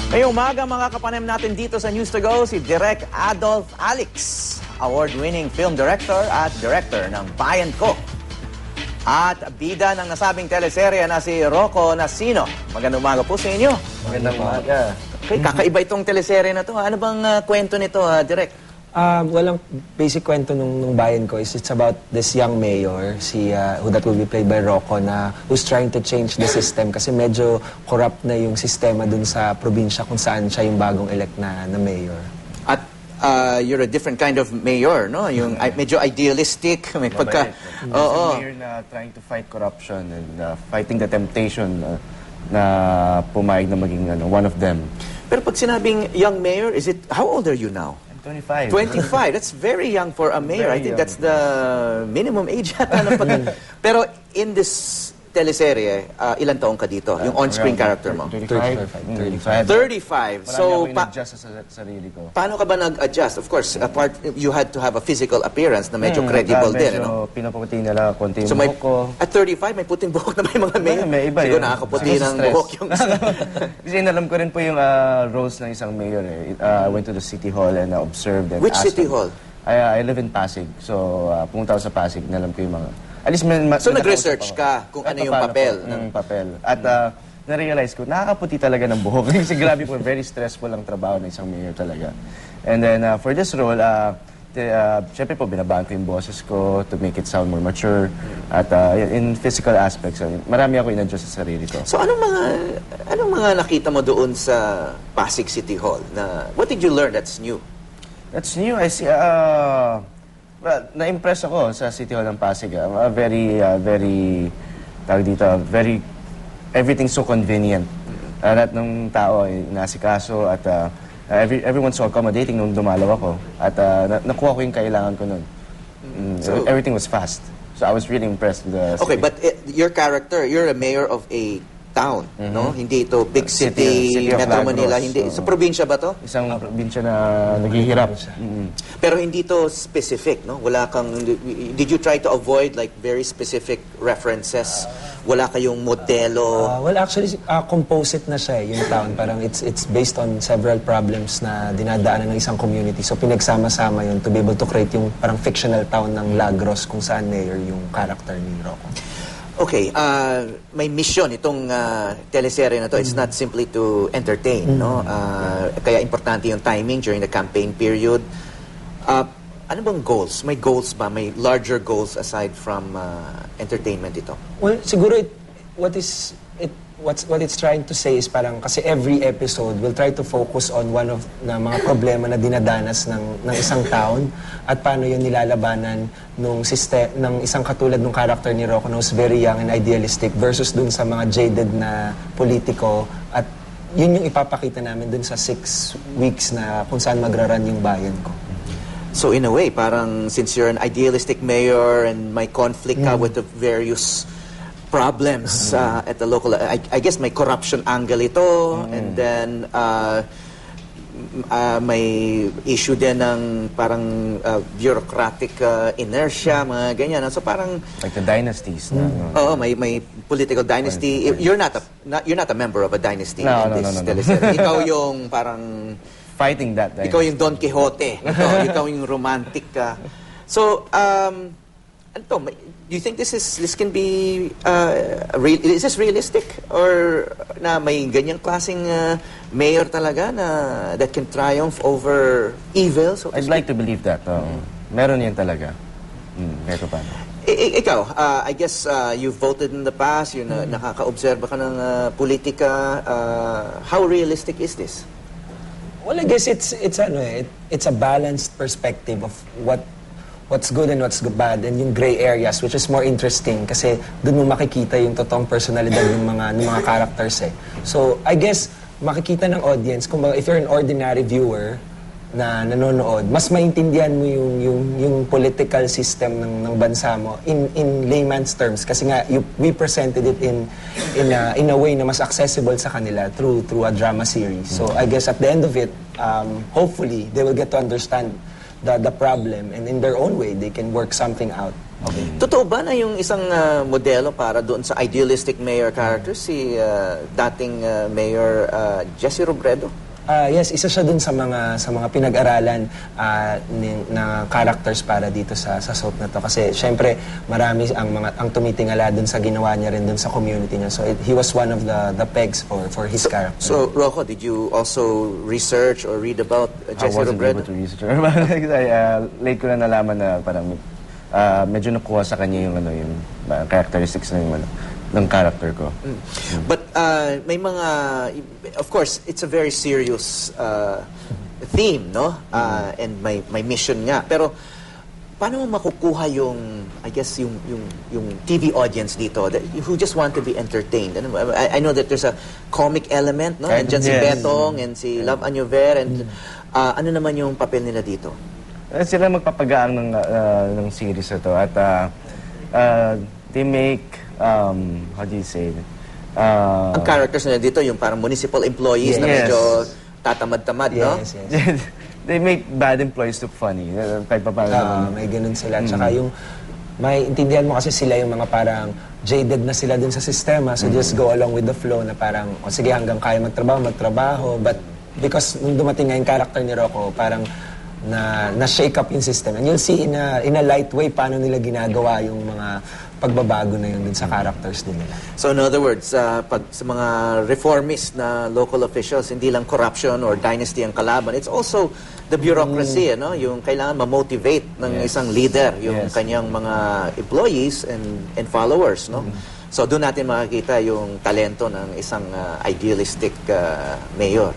Ngayong umaga, mga kapanem natin dito sa News to Go, si Direk Adolf Alex, award-winning film director at director ng Bayan Ko. At bida ng nasabing teleserye na si Rocco Nasino. Magandang umaga po sa inyo. Magandang umaga. Okay, kakaiba itong teleserye na to. Ano bang kwento nito, Direk? Walang basic kwento nung Bayan Ko is it's about this young mayor, who that will be played by Rocco, na who's trying to change the system kasi medyo corrupt na yung sistema dun sa probinsya kung saan siya yung bagong elect na mayor. At you're a different kind of mayor, no? Yung medyo idealistic, may pagka... Oo. Mayor na trying to fight corruption and fighting the temptation na pumayag na maging one of them. Pero pag sinabing young mayor, how old are you now? 25. 25. That's very young for a mayor. I think that's the minimum age yata. Pero in this teleserye, ilan taong ka dito? Yung on-screen character mo? 35. 35. So, adjust sa sarili ko. Paano ka ba nag-adjust? Of course, you had to have a physical appearance na medyo credible din. Medyo pinaputi nila konti yung so buhok ko. At 35, may puting buhok na may mga mayor. May iba siguro nakakaputi ng buhok yung... Kasi alam ko rin po yung roles ng isang mayor. I went to the City Hall and observed and Which asked City them. Hall? I live in Pasig. So, pumunta ako sa Pasig. Nalam ko yung mga... So, nag-research ka kung ano yung papel? Papel. At na-realize ko, nakakaputi talaga ng buhok. Kasi grabe po, very stressful ang trabaho ng isang mayor talaga. And then, for this role, syempre po, binabahan ko yung boses ko to make it sound more mature. At in physical aspects, marami ako in-adjust sa sarili ko. So, anong mga nakita mo doon sa Pasig City Hall? What did you learn that's new? That's new. I see, well, na-impress ako sa City Hall ng Pasig. Very, everything's so convenient. Lahat ng tao ay nasikaso at everyone's so accommodating nung dumalaw ako. At nakuha ko yung kailangan ko nun. So, everything was fast. So I was really impressed with the city. Okay, but your character, you're a mayor of a town, no? Hindi ito big city Metro Manila. Hindi. Sa probinsya ba to? Isang probinsya na naghihirap. Pero hindi to specific, no? Wala kang... Did you try to avoid like very specific references? Wala kayong modelo? Well, actually, composite na siya yung town. Parang it's based on several problems na dinadaanan ng isang community. So pinagsama-sama yun to be able to create yung parang fictional town ng Lagros kung saan mayor yung character ni Rocco. Okay, may mission itong teleserye na to. It's not simply to entertain, no? Kaya importante yung timing during the campaign period. Ano bang goals? May goals ba? May larger goals aside from entertainment ito? Well, siguro what it's trying to say is parang kasi every episode will try to focus on one of na mga problema na dinadanas ng isang town at paano yun nilalabanan ng isang katulad ng character ni Rocco who's very young and idealistic versus dun sa mga jaded na politiko at yun yung ipapakita namin dun sa 6 weeks na kung saan magraran yung bayan ko. So in a way, parang since you're an idealistic mayor and may conflict ka with the various problems at the local... I guess may corruption angle ito and then may issue din ng parang bureaucratic inertia, mga ganyan. So parang... Like the dynasties. Oo, may political dynasty. You're not a member of a dynasty in this teleserye. Ikaw yung parang... Fighting that dynasty. Ikaw yung Don Quixote. Ikaw yung romantic ka. So, do you think this can be is this realistic or na may ganyang klaseng mayor talaga na that can triumph over evil? So I'd like to believe that. Meron yan talaga. Meron pa. Ikaw, I guess you've voted in the past, nakaka-obserba ka ng politika. How realistic is this? Well, I guess it's a balanced perspective of what's good and what's bad and yung gray areas which is more interesting kasi doon mo makikita yung totoong personalidad ng mga characters eh. So, I guess makikita ng audience kung if you're an ordinary viewer na nanonood, mas maintindihan mo yung political system ng bansa mo in layman's terms kasi nga we presented it in a way na mas accessible sa kanila through a drama series. So, I guess at the end of it, hopefully they will get to understand the problem and in their own way they can work something out. Totoo ba na yung isang modelo para doon sa idealistic mayor character, si dating Mayor Jesse Robredo? Yes, isa siya dun sa mga pinag-aralan na characters para dito sa soap na to. Kasi syempre marami ang tumitingala dun sa ginawa niya rin dun sa community niya. So he was one of the pegs for his character. So Rocco, did you also research or read about Jesse I wasn't Robredo? able to research. Late ko na nalaman na parang medyo nakuha sa kanya yung characteristics ng character ko. But may mga, of course, it's a very serious theme, no? And may mission nga. Pero paano mo makukuha yung, I guess, yung TV audience dito who just want to be entertained? I know that there's a comic element, no? Andyan si Betong and si Love Anyover and ano naman yung papel nila dito? Sila magpapagaang ng series na to at they make how do you say it? Ang characters nila dito, yung parang municipal employees na medyo tatamad-tamad, no? Yes. They make bad employees look funny. Kahit pa paano. May ganun sila. Tsaka yung, may intindihan mo kasi sila yung mga parang jaded na sila dun sa sistema. So just go along with the flow na parang, sige hanggang kaya magtrabaho. But because nung dumating nga yung character ni Rocco, parang na-shake up yung system. And you'll see in a light way paano nila ginagawa yung mga pagbabago na yun dun sa characters din nila. So in other words, pag sa mga reformist na local officials, hindi lang corruption or dynasty ang kalaban, it's also the bureaucracy, no? Yung kailangan ma-motivate ng isang leader, yung kanyang mga employees and followers, no? So doon natin makikita yung talento ng isang idealistic mayor.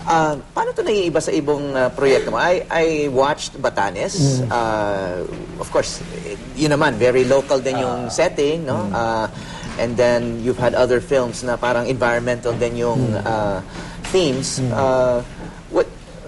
Paano ito naiiba sa ibang proyekto mo? I watched Batanes. Of course, yun naman, very local din yung setting, no? And then you've had other films na parang environmental din yung themes.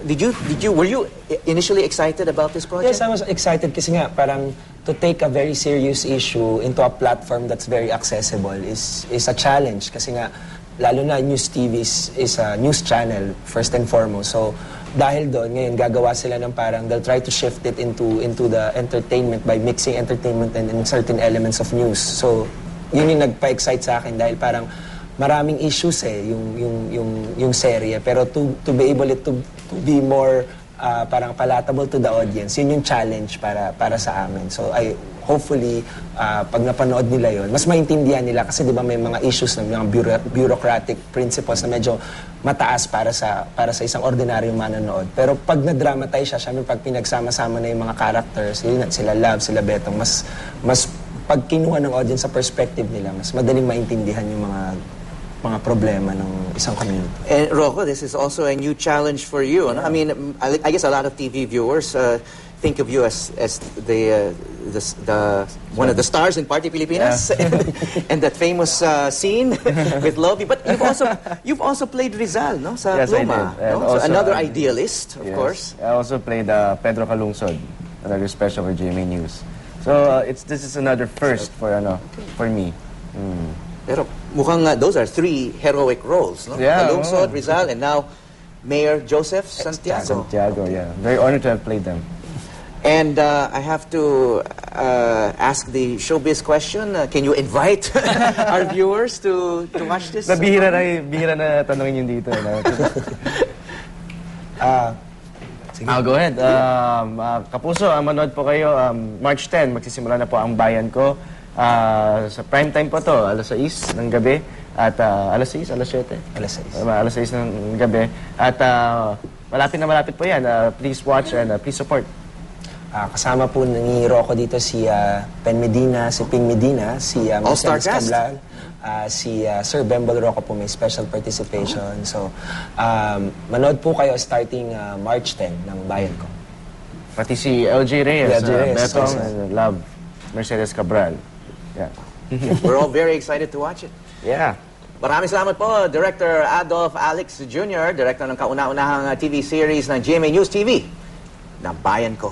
Were you initially excited about this project? Yes, I was excited kasi nga parang to take a very serious issue into a platform that's very accessible is a challenge kasi nga lalo na News TV is a news channel first and foremost. So dahil doon ngayon gagawa sila ng parang they'll try to shift it into the entertainment by mixing entertainment and certain elements of news. So yun yung nagpa-excite sa akin dahil parang maraming issues yung serye pero to be able to be more parang palatable to the audience, yun yung challenge para sa amin. So hopefully, pag napanood nila yon, mas maintindihan nila kasi di ba may mga issues ng mga bureaucratic principles na medyo mataas para sa isang ordinaryong manonood. Pero pag na-dramatize siya, syempre pag pinagsama-sama na yung mga characters, sila Love, sila Betong, mas pag kinuha ng audience sa perspective nila, mas madaling maintindihan yung mga problema ng isang community. And Rocco, this is also a new challenge for you. No? I mean, I guess a lot of TV viewers think of you as the one of the stars in Party Pilipinas, and that famous scene with Lovey. But you've also played Rizal, no? Sa Pluma, I did. no? Also, so another idealist, of course. I also played Pedro Calungsod, another special for GMA News. So this is another first for me. Pero mukhang those are three heroic roles, no? Yeah, Calungsod, Rizal, and now Mayor Joseph Santiago. Santiago, yeah. Very honored to have played them. And I have to ask the showbiz question. Can you invite our viewers to watch this? Bihira na tanongin yun dito. I'll go ahead. Kapuso, manood po kayo. March 10, magsisimula na po ang bayan ko. Sa prime time po to, alas 6 ng gabi. At alas 6, alas 7? Alas 6 ng gabi. At malapit na malapit po yan. Please watch and please support. Kasama po ni Rocco dito si Pen Medina, si Ping Medina, si All-star cast. Cabral, si Sir Bembol Rocco po may special participation. So, manood po kayo starting March 10 ng bayan ko. Pati si LJ Reyes, Betong, yes. and Love, Mercedes Cabral. Yeah. We're all very excited to watch it. Yeah. Maraming salamat po, Director Adolf Alex Jr., Director ng kauna-unahang TV series ng GMA News TV, na Bayan Ko.